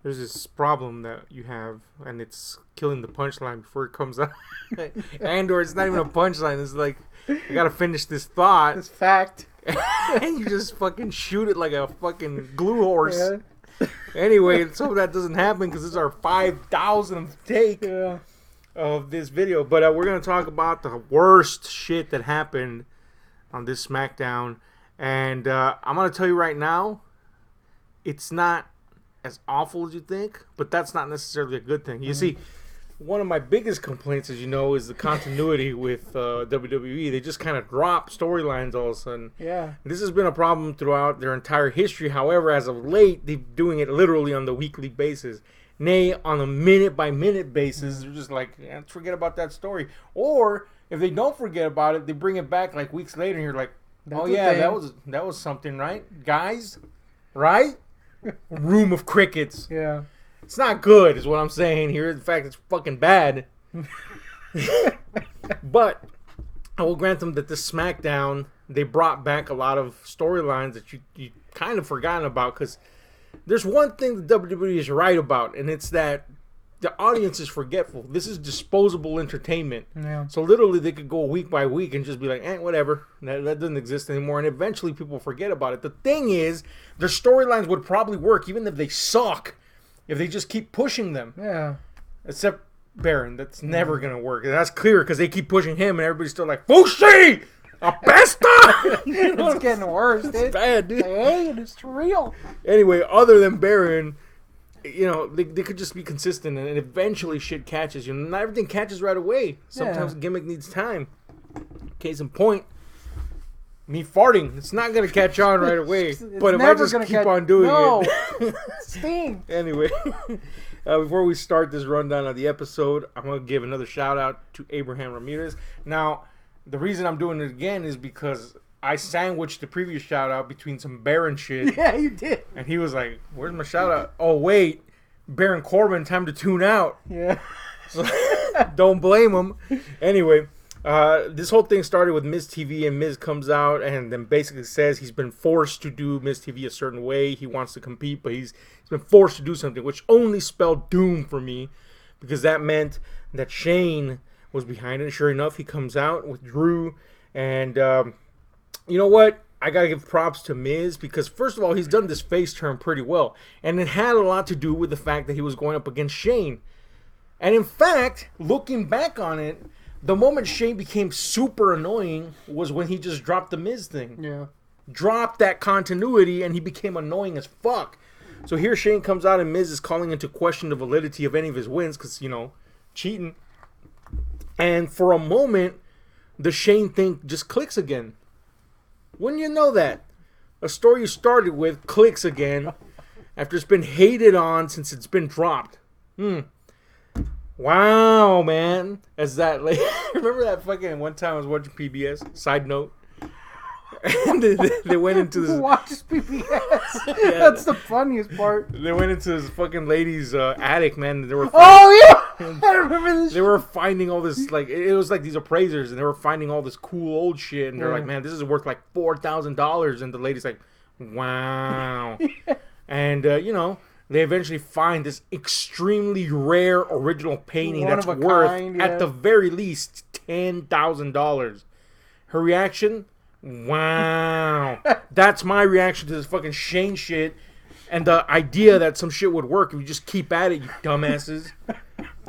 there's this problem that you have, and it's killing the punchline before it comes out. And/or it's not even a punchline. It's like, I gotta finish this thought. This fact. And you just fucking shoot it like a fucking glue horse. Yeah. Anyway, let's hope that doesn't happen because this is our 5,000th take Yeah. of this video. But we're going to talk about the worst shit that happened on this Smackdown. And I'm going to tell you right now, it's not as awful as you think, but that's not necessarily a good thing. You see, one of my biggest complaints, as you know, is the continuity with WWE. They just kind of drop storylines all of a sudden. Yeah. This has been a problem throughout their entire history. However, as of late, they're doing it literally on the weekly basis. Nay, on a minute-by-minute basis. They're just like, let's forget about that story. Or, if they don't forget about it, they bring it back like weeks later, and you're like, That's oh a yeah, thing. that was something, right? Guys? Right? Room of crickets. Yeah. It's not good, is what I'm saying here. In fact, it's fucking bad. But I will grant them that this SmackDown, they brought back a lot of storylines that you kind of forgotten about. Because there's one thing the WWE is right about, and it's that the audience is forgetful. This is disposable entertainment. Yeah. So literally they could go week by week and just be like, whatever. That doesn't exist anymore. And eventually people forget about it. The thing is, their storylines would probably work even if they suck. If they just keep pushing them. Yeah. Except Baron. That's never going to work. And that's clear because they keep pushing him and everybody's still like, Fushi! Apesta! It's getting worse, dude. It's bad, dude. Hey, it's real. Anyway, other than Baron, you know, they could just be consistent and eventually shit catches. You know, not everything catches right away. Sometimes a gimmick needs time. Case in point, me farting. It's not going to catch on right away. But if I just keep on doing it. Sting. Anyway, before we start this rundown of the episode, I'm going to give another shout out to Abraham Ramirez. Now, the reason I'm doing it again is because I sandwiched the previous shout out between some Baron shit. Yeah, you did. And he was like, where's my shout out? Oh, wait. Baron Corbin, time to tune out. Yeah. So, don't blame him. Anyway, this whole thing started with Miz TV, and Miz comes out and then basically says he's been forced to do Miz TV a certain way. He wants to compete, but he's been forced to do something, which only spelled doom for me because that meant that Shane was behind it. Sure enough, he comes out with Drew, and you know what? I gotta give props to Miz because first of all, he's done this face turn pretty well, and it had a lot to do with the fact that he was going up against Shane. And in fact, looking back on it, the moment Shane became super annoying was when he just dropped the Miz thing. Yeah. Dropped that continuity, and he became annoying as fuck. So here Shane comes out, and Miz is calling into question the validity of any of his wins because, you know, cheating. And for a moment, the Shane thing just clicks again. Wouldn't you know that? A story you started with clicks again after it's been hated on since it's been dropped. Wow, man. As that, like, remember that fucking one time I was watching PBS? Side note. And they went into this. Who watches PBS? That's the funniest part. They went into this fucking lady's attic, man. They were. Oh yeah, I remember this. They were finding all this, like, it was like these appraisers, and they were finding all this cool old shit, and they're like, man, this is worth like $4,000, and the lady's like, wow. And you know, they eventually find this extremely rare original painting One that's of a worth kind, at the very least $10,000. Her reaction, wow. That's my reaction to this fucking Shane shit. And the idea that some shit would work if you just keep at it, you dumbasses.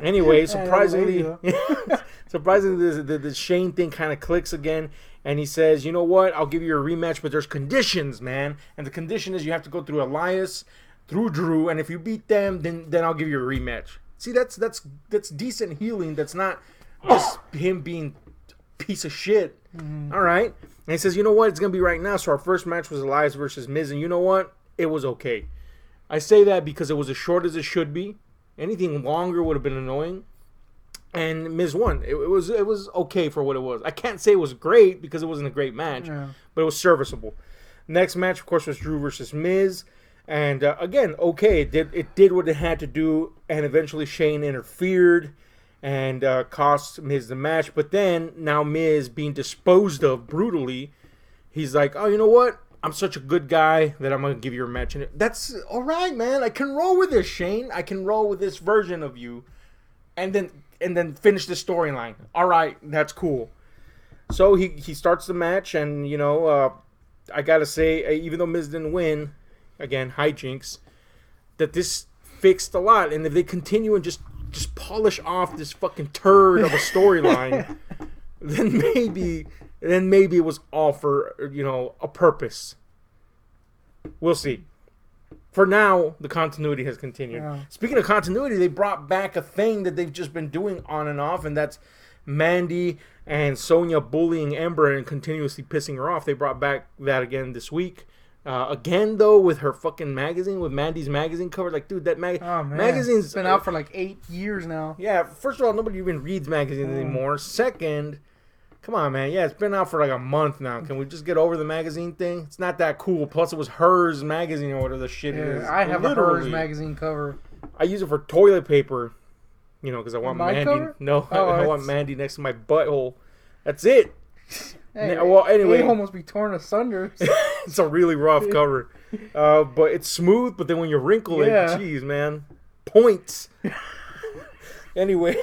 Anyway, surprisingly, the Shane thing kind of clicks again. And he says, you know what? I'll give you a rematch, but there's conditions, man. And the condition is you have to go through Elias, through Drew, and if you beat them, then I'll give you a rematch. See, that's decent healing. That's not just him being a piece of shit. Mm-hmm. All right. And he says, you know what? It's going to be right now. So our first match was Elias versus Miz. And you know what? It was okay. I say that because it was as short as it should be. Anything longer would have been annoying. And Miz won. It was okay for what it was. I can't say it was great because it wasn't a great match. Yeah. But it was serviceable. Next match, of course, was Drew versus Miz. And again, okay. It did what it had to do. And eventually Shane interfered and cost Miz the match. But then, now Miz being disposed of brutally, he's like, oh, you know what? I'm such a good guy that I'm gonna give you a match, and that's all right, man. I can roll with this, Shane. I can roll with this version of you, and then finish the storyline. All right, that's cool. So he starts the match, and I gotta say, even though Miz didn't win, again hijinks, that this fixed a lot. And if they continue and just polish off this fucking turd of a storyline, then maybe it was all for a purpose. We'll see. For now, the continuity has continued. Yeah. Speaking of continuity, they brought back a thing that they've just been doing on and off, and that's Mandy and Sonya bullying Ember and continuously pissing her off. They brought back that again this week. Again, though, with her fucking magazine, with Mandy's magazine cover. Like, dude, that magazine's been out for like 8 years now. Yeah, first of all, nobody even reads magazines anymore. Second, come on, man. Yeah, it's been out for like a month now. Can we just get over the magazine thing? It's not that cool. Plus, it was Hers magazine or whatever the shit is. I have a Hers magazine cover. I use it for toilet paper, because I want My Mandy. cover? No, I want Mandy next to my butthole. That's it. Hey, Well, anyway, they almost be torn asunder. it's a really rough cover, but it's smooth. But then when you wrinkle it, geez, man, points. Anyway,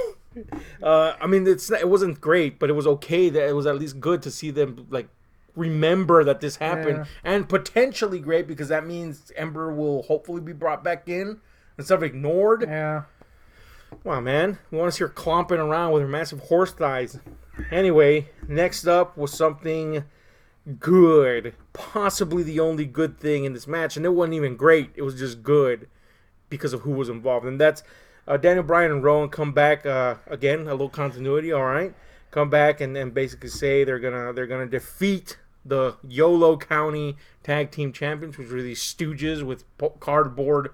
I mean, it wasn't great, but it was okay. That it was at least good to see them like remember that this happened, and potentially great because that means Ember will hopefully be brought back in instead of ignored. Yeah. Come on, man. We want to see her clomping around with her massive horse thighs. Anyway, next up was something good. Possibly the only good thing in this match. And it wasn't even great. It was just good because of who was involved. And that's Daniel Bryan and Rowan come back. Again, a little continuity, all right. Come back and basically say they're gonna defeat the Yolo County Tag Team Champions, which were these stooges with cardboard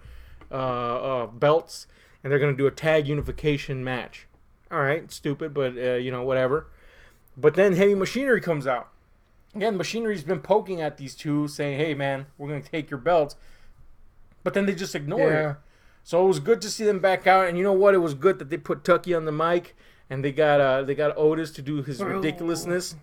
belts. And they're going to do a tag unification match. All right, stupid, but, whatever. But then Heavy Machinery comes out. Again, Machinery's been poking at these two, saying, hey, man, we're going to take your belts. But then they just ignore it. So it was good to see them back out. And you know what? It was good that they put Tucky on the mic. And they got Otis to do his ridiculousness.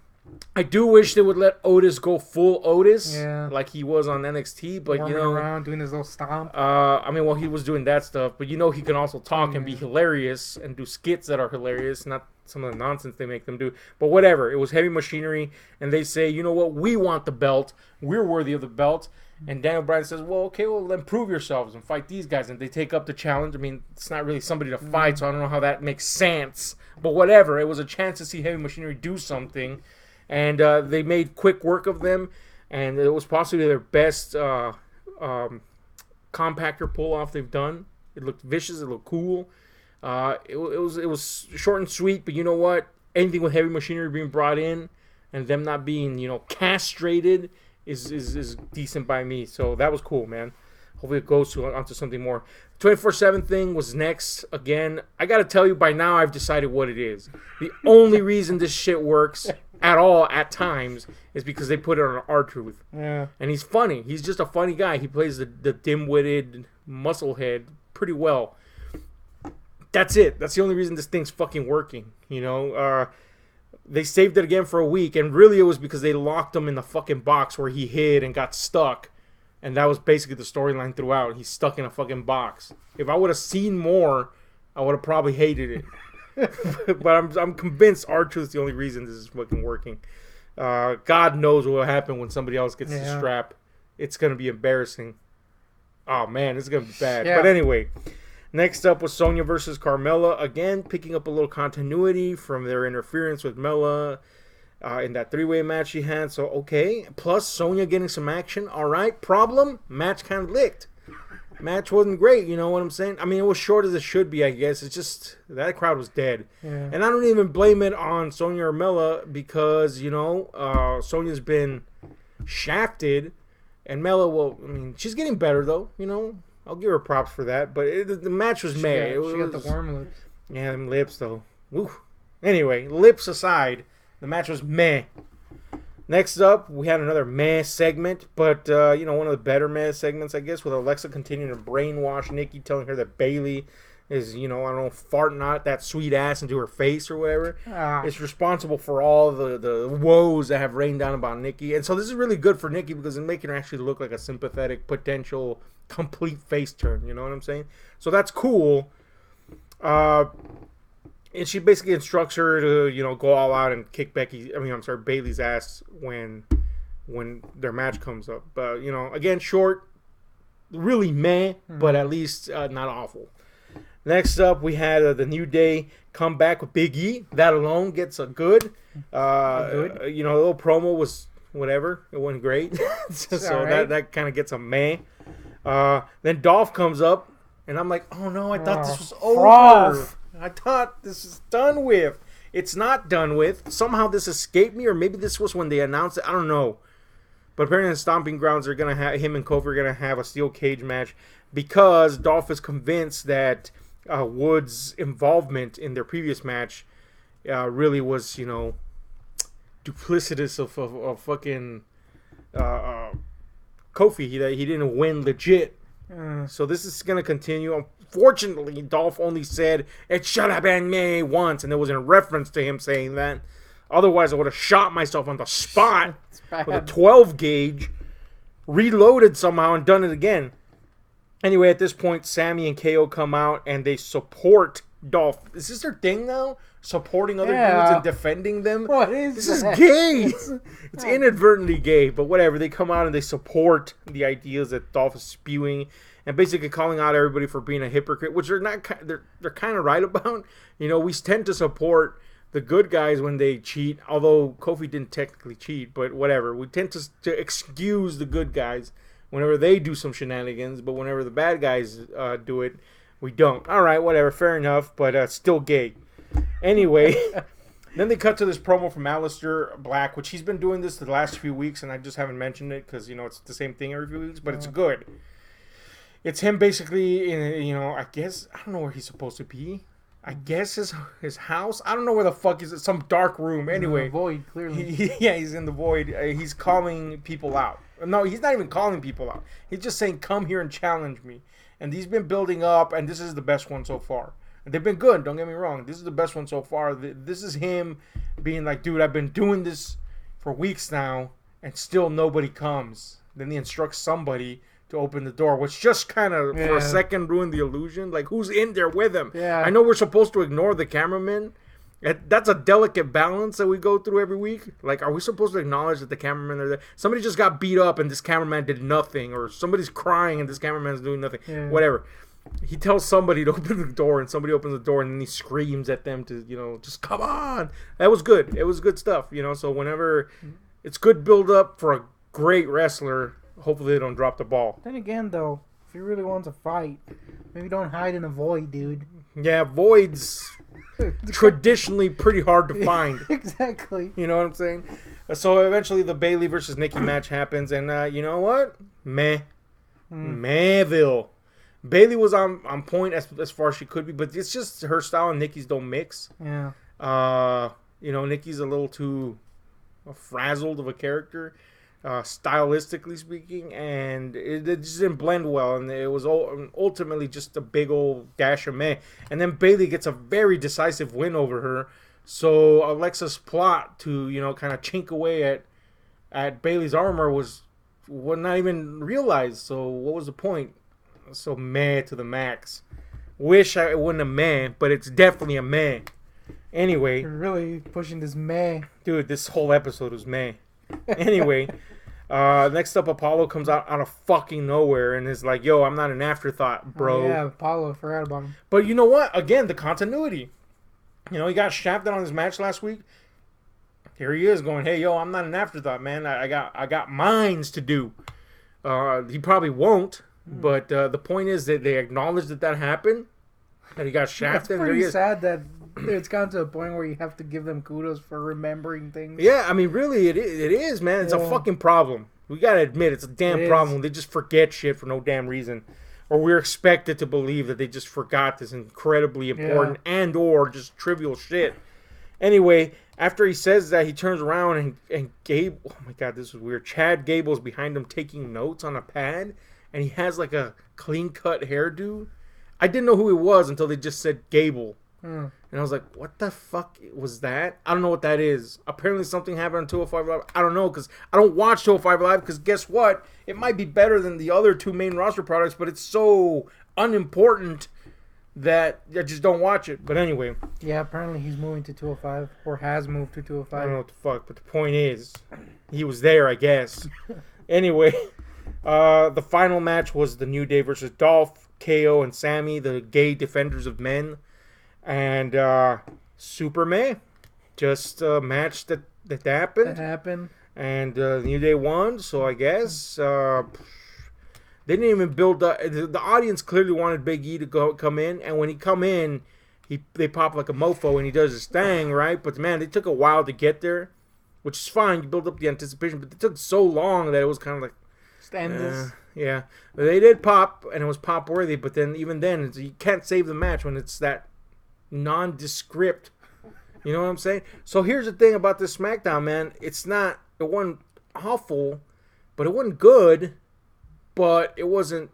I do wish they would let Otis go full Otis, like he was on NXT. But Warming around, doing his little stomp. He was doing that stuff, but he can also talk and be hilarious and do skits that are hilarious, not some of the nonsense they make them do. But whatever, it was Heavy Machinery, and they say, you know what, we want the belt, we're worthy of the belt. And Daniel Bryan says, well, okay, well, then prove yourselves and fight these guys. And they take up the challenge. I mean, it's not really somebody to fight, so I don't know how that makes sense. But whatever, it was a chance to see Heavy Machinery do something. And they made quick work of them, and it was possibly their best compactor pull-off they've done. It looked vicious. It looked cool. It was short and sweet, but you know what? Anything with Heavy Machinery being brought in and them not being, castrated is decent by me. So that was cool, man. Hopefully it goes onto something more. 24/7 thing was next. Again, I got to tell you, by now I've decided what it is. The only reason this shit works at all at times is because they put it on R-Truth. Yeah. And he's funny. He's just a funny guy. He plays the dim-witted musclehead pretty well. That's it. That's the only reason this thing's fucking working. They saved it again for a week, and really it was because they locked him in the fucking box where he hid and got stuck. And that was basically the storyline throughout. He's stuck in a fucking box. If I would have seen more, I would have probably hated it. But I'm convinced R-Truth's the only reason this is fucking working. God knows what will happen when somebody else gets the strap. It's going to be embarrassing. Oh, man, it's going to be bad. Yeah. But anyway, next up was Sonya versus Carmella. Again, picking up a little continuity from their interference with Mella in that three-way match she had. So, okay. Plus, Sonya getting some action. All right. Problem? Match kind of licked. Match wasn't great, you know what I'm saying? I mean, it was short as it should be, I guess. It's just, that crowd was dead. Yeah. And I don't even blame it on Sonya or Mella because, Sonya's been shafted. And Mella, well, I mean, she's getting better, though, I'll give her props for that. But the match was meh. She got the warm lips. Yeah, them lips, though. Woo. Anyway, lips aside, the match was meh. Next up, we had another meh segment, but, one of the better meh segments, I guess, with Alexa continuing to brainwash Nikki, telling her that Bayley is, I don't know, farting out that sweet ass into her face or whatever. It's responsible for all the woes that have rained down about Nikki. And so this is really good for Nikki because it's making her actually look like a sympathetic, potential, complete face turn. You know what I'm saying? So that's cool. And she basically instructs her to, go all out and kick Bailey's ass when their match comes up. But, again, short, really meh, but at least not awful. Next up, we had the New Day come back with Big E. That alone gets a good. A little promo was whatever. It wasn't great. So right. that kind of gets a meh. Then Dolph comes up, and I'm like, oh no, I thought this was over. I thought this is done with. It's not done with. Somehow this escaped me, or maybe this was when they announced it. I don't know. But apparently in Stomping Grounds, they're gonna have him and Kofi are gonna have a steel cage match because Dolph is convinced that Wood's involvement in their previous match really was, duplicitous of fucking Kofi. He didn't win legit. So this is going to continue. Unfortunately, Dolph only said, "It should have been me" once, and it was in reference to him saying that. Otherwise, I would have shot myself on the spot with a 12 gauge, reloaded somehow, and done it again. Anyway, at this point, Sammy and KO come out and they support Dolph. Is this their thing now? Supporting other dudes and defending them? What is this? Is gay. It's inadvertently gay, but whatever. They come out and they support the ideas that Dolph is spewing and basically calling out everybody for being a hypocrite, which they're not. They're kind of right about. We tend to support the good guys when they cheat, although Kofi didn't technically cheat, but whatever. We tend to excuse the good guys whenever they do some shenanigans, but whenever the bad guys do it, we don't. All right, whatever, fair enough, but still gay. Anyway, then they cut to this promo from Aleister Black, which he's been doing this the last few weeks, and I just haven't mentioned it because, it's the same thing every few weeks, but it's good. It's him basically in, I guess, I don't know where he's supposed to be. I guess his house. I don't know where the fuck is it. Some dark room. Anyway, in the void, clearly. He's in the void. He's calling people out. No, he's not even calling people out. He's just saying, "Come here and challenge me." And he's been building up, and this is the best one so far. And they've been good. Don't get me wrong. This is the best one so far. This is him being like, "Dude, I've been doing this for weeks now, and still nobody comes." Then he instructs somebody to open the door, which just kind of for a second ruined the illusion. Like, who's in there with him? Yeah. I know we're supposed to ignore the cameraman. That's a delicate balance that we go through every week. Like, are we supposed to acknowledge that the cameramen are there? Somebody just got beat up and this cameraman did nothing, or somebody's crying and this cameraman's doing nothing. Yeah. Whatever. He tells somebody to open the door, and somebody opens the door, and then he screams at them to, just come on. That was good. It was good stuff, So whenever it's good build up for a great wrestler, hopefully they don't drop the ball. Then again, though, if he really wants to fight, maybe don't hide in a void, dude. Yeah, voids traditionally pretty hard to find. Exactly. You know what I'm saying? So eventually the Bayley versus Nikki match happens, and you know what? Mayville. Bayley was on point as far as she could be, but it's just her style and Nikki's don't mix. Yeah. Nikki's a little too frazzled of a character. Stylistically speaking, and it just didn't blend well, and it was ultimately just a big old dash of meh. And then Bayley gets a very decisive win over her, so Alexa's plot to kind of chink away at Bayley's armor was not even realized. So what was the point? So meh to the max. Wish I wouldn't have meh, but it's definitely a meh. Anyway, you're really pushing this meh, dude. This whole episode was meh. Anyway, next up, Apollo comes out of fucking nowhere and is like, "Yo, I'm not an afterthought, bro." Oh, yeah, Apollo, I forgot about him. But you know what? Again, the continuity. He got shafted on his match last week. Here he is going, "Hey, yo, I'm not an afterthought, man. I got mines to do." He probably won't, but the point is that they acknowledge that happened, that he got shafted. It's pretty sad that it's gotten to a point where you have to give them kudos for remembering things. Yeah, I mean, really, it is, man. It's a fucking problem. We gotta admit, it's a damn problem. They just forget shit for no damn reason. Or we're expected to believe that they just forgot this incredibly important and or just trivial shit. Anyway, after he says that, he turns around and Gabe... Oh, my God, this was weird. Chad Gable's behind him taking notes on a pad, and he has like a clean-cut hairdo. I didn't know who he was until they just said Gable. Hmm. And I was like, what the fuck was that? I don't know what that is. Apparently something happened on 205 Live. I don't know, because I don't watch 205 Live, because guess what? It might be better than the other two main roster products, but it's so unimportant that I just don't watch it. But anyway. Yeah, apparently he's moving to 205, or has moved to I 205. don't know what the fuck, but the point is, he was there, I guess. Anyway, the final match was the New Day versus Dolph, KO, and Sammy, the gay defenders of men. And Superman, just a match that happened. That happened. And New Day won, so I guess they didn't even build up. The audience clearly wanted Big E to come in, and when he come in, they pop like a mofo and he does his thing, right? But man, they took a while to get there, which is fine. You build up the anticipation, but it took so long that it was kind of like Standards. yeah. But they did pop, and it was pop worthy. But then even then, you can't save the match when it's that nondescript. You know what I'm saying? So here's the thing about this SmackDown, man. It wasn't awful, but it wasn't good, but it wasn't.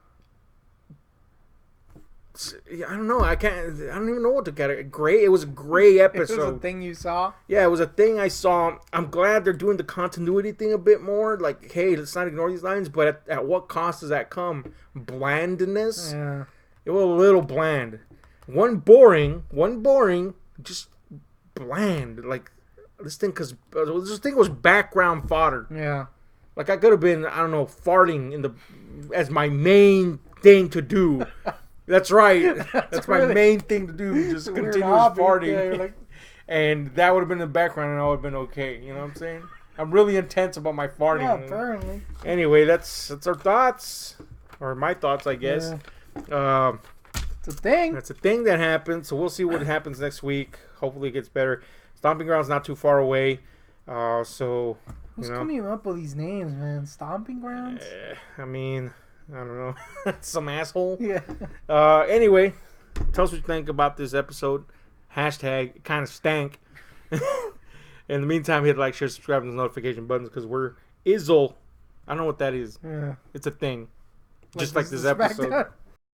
I don't know. I don't even know what to get it. Gray. It was a gray episode. It was a thing you saw. Yeah, it was a thing I saw. I'm glad they're doing the continuity thing a bit more. Like, hey, let's not ignore these lines. But at what cost does that come? Blandness. Yeah. It was a little bland. One boring, just bland. Like this thing was background fodder. Yeah. Like I could have been, I don't know, farting as my main thing to do. That's right. That's my really, main thing to do. Just continuous farting. Yeah, like... And that would have been in the background, and I would have been okay. You know what I'm saying? I'm really intense about my farting. Yeah, apparently. Anyway, that's our thoughts, or my thoughts, I guess. Yeah. It's a thing. That's a thing that happened, so we'll see what happens next week. Hopefully it gets better. Stomping Ground's not too far away, so... Who's coming up with these names, man? Stomping Grounds? I mean, I don't know. Some asshole. Yeah. Anyway, tell us what you think about this episode. Hashtag it kind of stank. In the meantime, hit like, share, subscribe, and the notification buttons because we're Izzle. I don't know what that is. Yeah. It's a thing. Like Just like this episode. Smackdown.